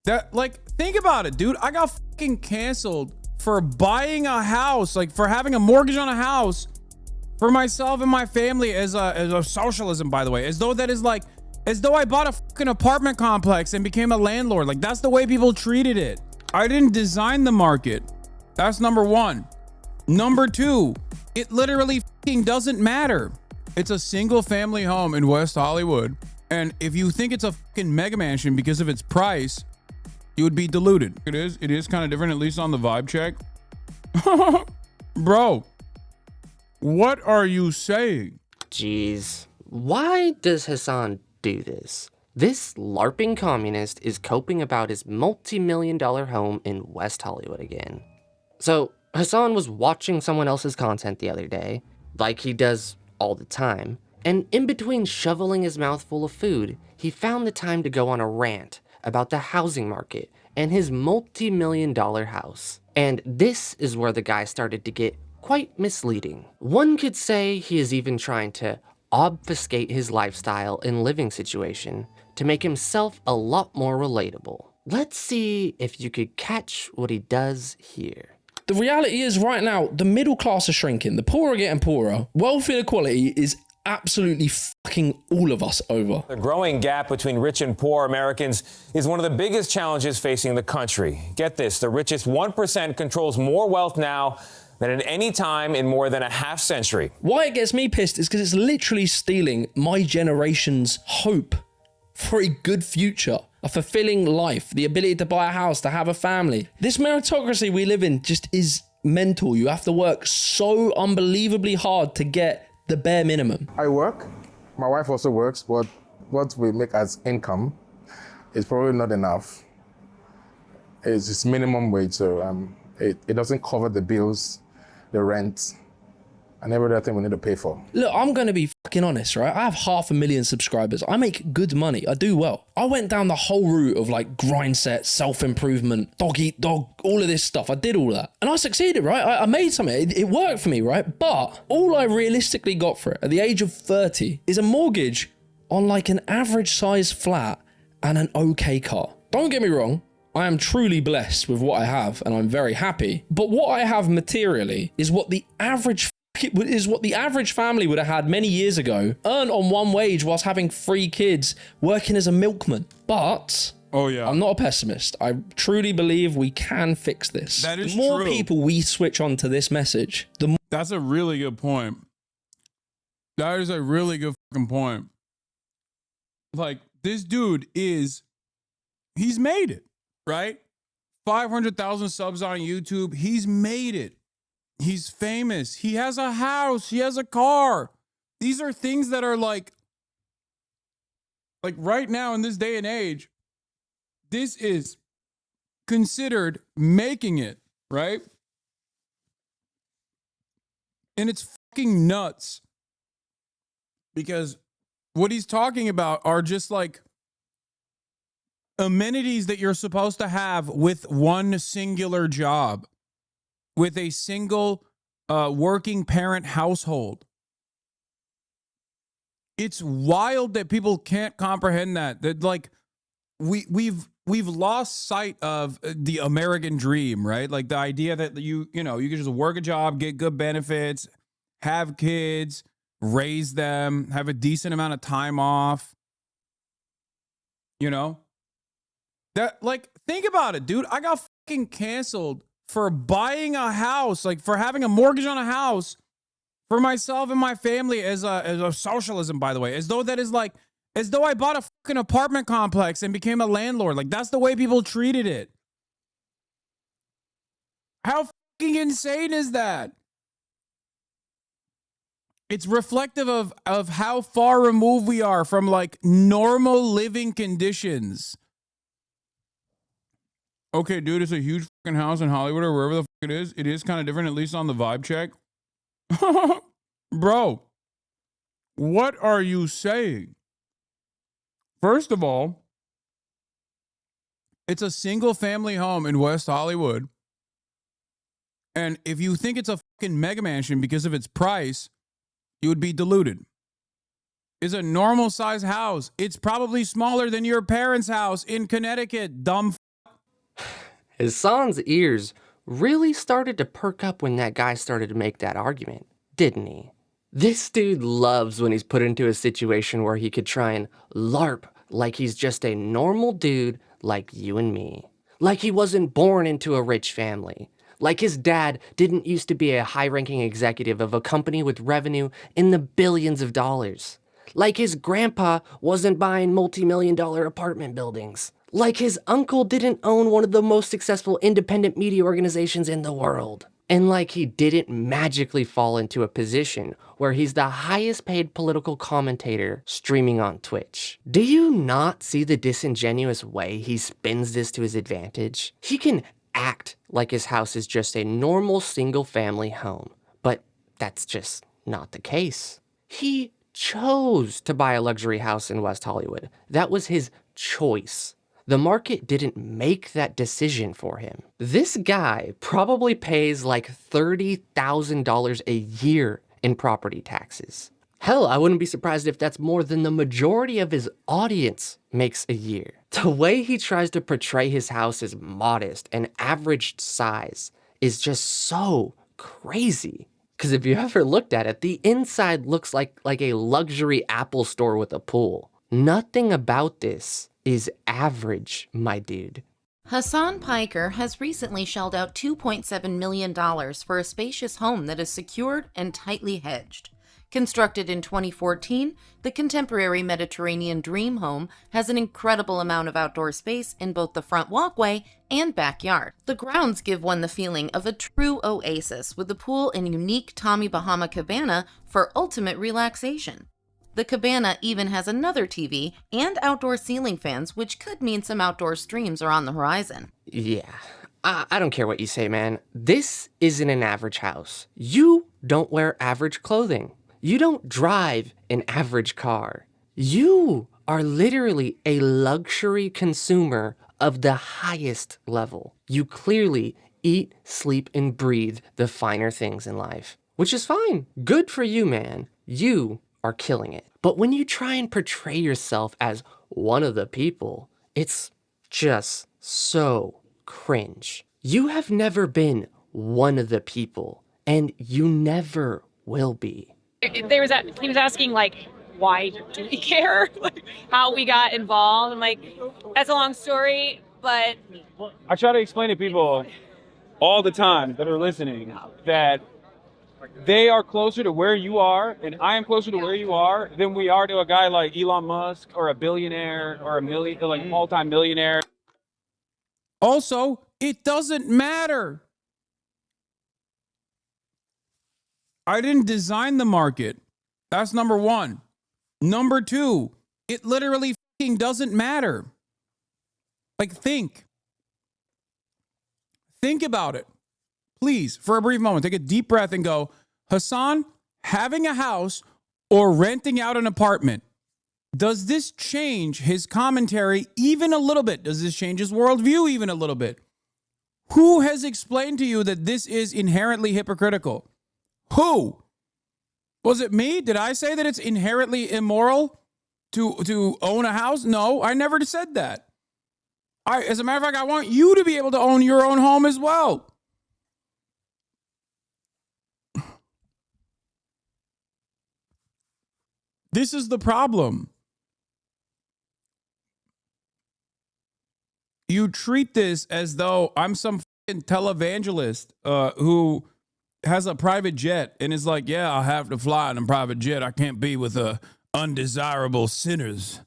That, like, think about it, dude. I got fucking canceled for buying a house, like for having a mortgage on a house for myself and my family as a socialism, by the way, as though that is like, as though I bought a fucking apartment complex and became a landlord. Like, that's the way people treated it. I didn't design the market. That's number one. Number two, it literally fucking doesn't matter. It's a single family home in West Hollywood. And if you think it's a fucking mega mansion because of its price, you would be deluded. It is kind of different, at least on the vibe check. Bro, what are you saying? Jeez, why does Hasan do this? This LARPing communist is coping about his multi-million-dollar home in West Hollywood again. So Hasan was watching someone else's content the other day, like he does all the time, and in between shoveling his mouth full of food, he found the time to go on a rant about the housing market and his multi-million-dollar house. And this is where the guy started to get quite misleading. One could say he is even trying to obfuscate his lifestyle and living situation to make himself a lot more relatable. Let's see if you could catch what he does here. The reality is right now, the middle class are shrinking, the poor are getting poorer. Wealth inequality is absolutely fucking all of us over. The growing gap between rich and poor Americans is one of the biggest challenges facing the country. Get this, the richest 1% controls more wealth now than at any time in more than a half century. Why it gets me pissed is because it's literally stealing my generation's hope for a good future, a fulfilling life, the ability to buy a house, to have a family. This meritocracy we live in just is mental. You have to work so unbelievably hard to get the bare minimum. I work, my wife also works, but what we make as income is probably not enough. It's just minimum wage, so it doesn't cover the bills, the rent, and every other thing we need to pay for. Look, I'm going to be fucking honest, right? I have 500,000 subscribers. I make good money. I do well. I went down the whole route of like grind set, self-improvement, dog eat dog, all of this stuff. I did all that. And I succeeded, right? I made something. It worked for me, right? But all I realistically got for it at the age of 30 is a mortgage on like an average size flat and an okay car. Don't get me wrong. I am truly blessed with what I have and I'm very happy. But what I have materially is what the average family would have had many years ago, earned on one wage whilst having 3 kids, working as a milkman. But Oh yeah, I'm not a pessimist. I truly believe we can fix this. That is the more true. people we switch on to this message, the more. That's a really good point. That is a really good fucking point. Like, this dude he's made it, right? 500,000 subs on YouTube. He's made it. He's famous. He has a house. He has a car. These are things that are like right now in this day and age, this is considered making it, right? And it's fucking nuts because what he's talking about are just like amenities that you're supposed to have with one singular job, with a single working parent household. It's wild that people can't comprehend that like we've lost sight of the American dream, right? Like the idea that you can just work a job, get good benefits, have kids, raise them, have a decent amount of time off. You know? That, like, think about it, dude. I got fucking canceled for buying a house, like for having a mortgage on a house for myself and my family as a socialism, by the way, as though that is like, as though I bought a fucking apartment complex and became a landlord. Like, that's the way people treated it. How fucking insane is that? It's reflective of how far removed we are from like normal living conditions. Okay, dude, it's a huge fucking house in Hollywood or wherever the fuck it is. It is kind of different, at least on the vibe check. Bro, what are you saying? First of all, it's a single family home in West Hollywood. And if you think it's a fucking mega mansion because of its price, you would be deluded. It's a normal size house. It's probably smaller than your parents' house in Connecticut, dumb fuck. Hasan's ears really started to perk up when that guy started to make that argument, didn't he? This dude loves when he's put into a situation where he could try and LARP like he's just a normal dude like you and me. Like he wasn't born into a rich family. Like his dad didn't used to be a high-ranking executive of a company with revenue in the billions of dollars. Like his grandpa wasn't buying multi-million-dollar apartment buildings. Like his uncle didn't own one of the most successful independent media organizations in the world. And like he didn't magically fall into a position where he's the highest paid political commentator streaming on Twitch. Do you not see the disingenuous way he spins this to his advantage? He can act like his house is just a normal single family home, but that's just not the case. He chose to buy a luxury house in West Hollywood. That was his choice. The market didn't make that decision for him. This guy probably pays like $30,000 a year in property taxes. Hell, I wouldn't be surprised if that's more than the majority of his audience makes a year. The way he tries to portray his house as modest and average size is just so crazy. Because if you ever looked at it, the inside looks like a luxury Apple store with a pool. Nothing about this is average, my dude. Hasan Piker has recently shelled out $2.7 million for a spacious home that is secured and tightly hedged. Constructed in 2014, the contemporary Mediterranean dream home has an incredible amount of outdoor space in both the front walkway and backyard. The grounds give one the feeling of a true oasis with a pool and unique Tommy Bahama cabana for ultimate relaxation. The cabana even has another TV and outdoor ceiling fans, which could mean some outdoor streams are on the horizon. Yeah, I don't care what you say, man. This isn't an average house. You don't wear average clothing. You don't drive an average car. You are literally a luxury consumer of the highest level. You clearly eat, sleep, and breathe the finer things in life, which is fine. Good for you, man. You are killing it. But when you try and portray yourself as one of the people, it's just so cringe. You have never been one of the people, and you never will be. He was asking, like, why do we care? Like, how we got involved. I'm like, that's a long story, but I try to explain to people all the time that are listening that they are closer to where you are, and I am closer to where you are than we are to a guy like Elon Musk or a billionaire or a multi-millionaire. Also, it doesn't matter. I didn't design the market. That's number one. Number two, it literally fucking doesn't matter. Like, think about it. Please, for a brief moment, take a deep breath and go, Hasan, having a house or renting out an apartment, does this change his commentary even a little bit? Does this change his worldview even a little bit? Who has explained to you that this is inherently hypocritical? Who? Was it me? Did I say that it's inherently immoral to own a house? No, I never said that. As a matter of fact, I want you to be able to own your own home as well. This is the problem. You treat this as though I'm some fucking televangelist who has a private jet and is like, yeah, I'll have to fly in a private jet. I can't be with undesirable sinners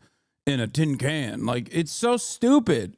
in a tin can. Like, it's so stupid.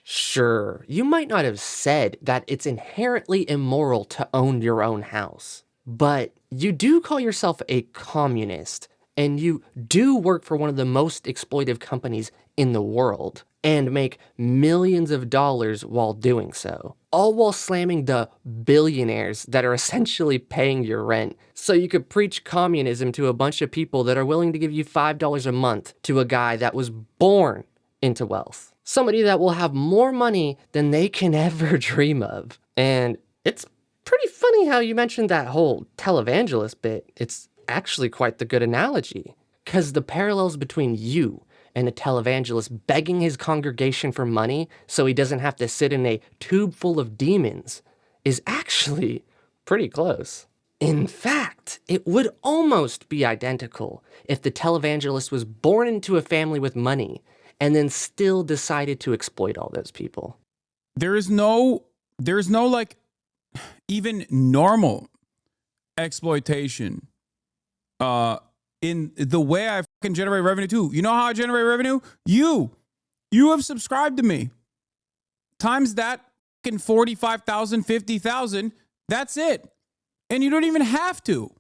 Sure, you might not have said that it's inherently immoral to own your own house, but you do call yourself a communist, and you do work for one of the most exploitive companies in the world, and make millions of dollars while doing so, all while slamming the billionaires that are essentially paying your rent, so you could preach communism to a bunch of people that are willing to give you $5 a month to a guy that was born into wealth. Somebody that will have more money than they can ever dream of. And it's pretty funny how you mentioned that whole televangelist bit. It's actually quite the good analogy, because the parallels between you and a televangelist begging his congregation for money so he doesn't have to sit in a tube full of demons is actually pretty close. In fact, it would almost be identical if the televangelist was born into a family with money and then still decided to exploit all those people. There's no like even normal exploitation in the way I fucking generate revenue too. You know how I generate revenue? You have subscribed to me. Times that fucking 45,000, 50,000, that's it. And you don't even have to.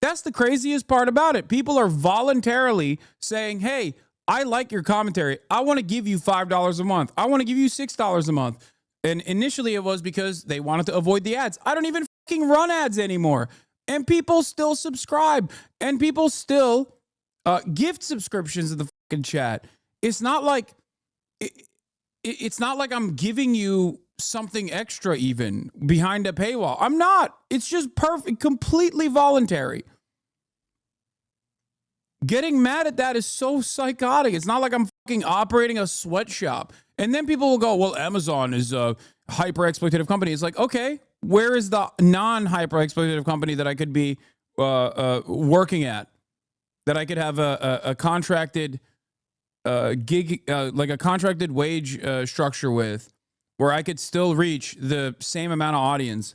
That's the craziest part about it. People are voluntarily saying, hey, I like your commentary. I want to give you $5 a month. I want to give you $6 a month. And initially it was because they wanted to avoid the ads. I don't even fucking run ads anymore. And people still subscribe. And people still gift subscriptions to the fucking chat. It's not like it's not like I'm giving you something extra even behind a paywall. I'm not. It's just perfect, completely voluntary. Getting mad at that is so psychotic. It's not like I'm fucking operating a sweatshop. And then people will go, well, Amazon is a hyper-exploitative company. It's like, okay, where is the non-hyper-exploitative company that I could be working at? That I could have a contracted gig, like a contracted wage structure with, where I could still reach the same amount of audience.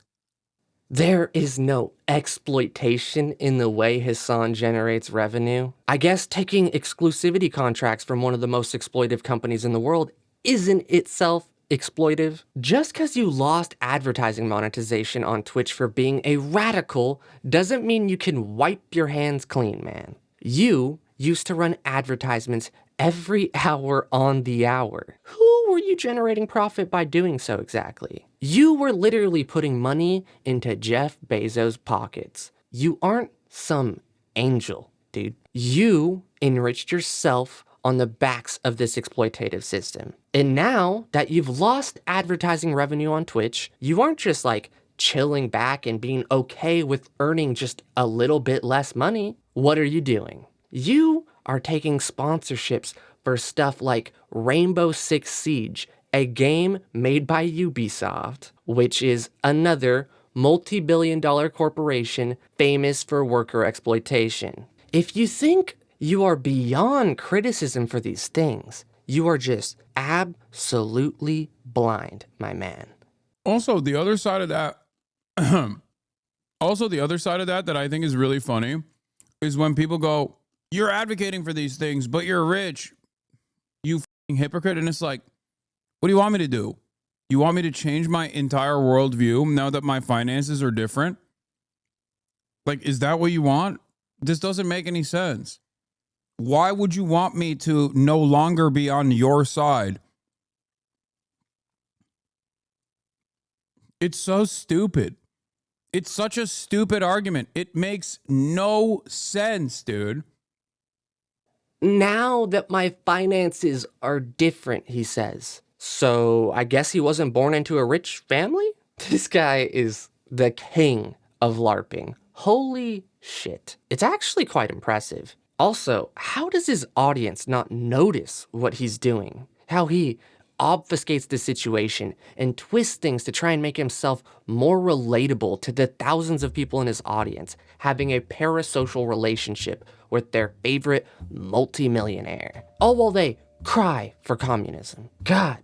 There is no exploitation in the way Hasan generates revenue. I guess taking exclusivity contracts from one of the most exploitive companies in the world isn't itself exploitive. Just because you lost advertising monetization on Twitch for being a radical doesn't mean you can wipe your hands clean, man. You used to run advertisements every hour on the hour. Who were you generating profit by doing so exactly? You were literally putting money into Jeff Bezos' pockets. You aren't some angel, dude. You enriched yourself on the backs of this exploitative system. And now that you've lost advertising revenue on Twitch, you aren't just like chilling back and being okay with earning just a little bit less money. What are you doing? You are taking sponsorships for stuff like Rainbow Six Siege, a game made by Ubisoft, which is another multi-billion-dollar corporation famous for worker exploitation. If you think you are beyond criticism for these things, you are just absolutely blind, my man. Also, the other side of that, that I think is really funny is when people go, you're advocating for these things, but you're rich, you fucking hypocrite. And it's like, what do you want me to do? You want me to change my entire worldview now that my finances are different? Like, is that what you want? This doesn't make any sense. Why would you want me to no longer be on your side? It's so stupid. It's such a stupid argument. It makes no sense, dude. Now that my finances are different, he says. So I guess he wasn't born into a rich family? This guy is the king of LARPing. Holy shit. It's actually quite impressive. Also, how does his audience not notice what he's doing? How he obfuscates the situation and twists things to try and make himself more relatable to the thousands of people in his audience having a parasocial relationship with their favorite multimillionaire, all while they cry for communism. God,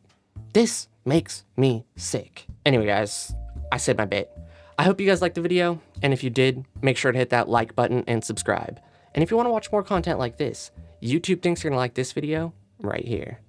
this makes me sick. Anyway, guys, I said my bit. I hope you guys liked the video, and if you did, make sure to hit that like button and subscribe. And if you want to watch more content like this, YouTube thinks you're gonna like this video right here.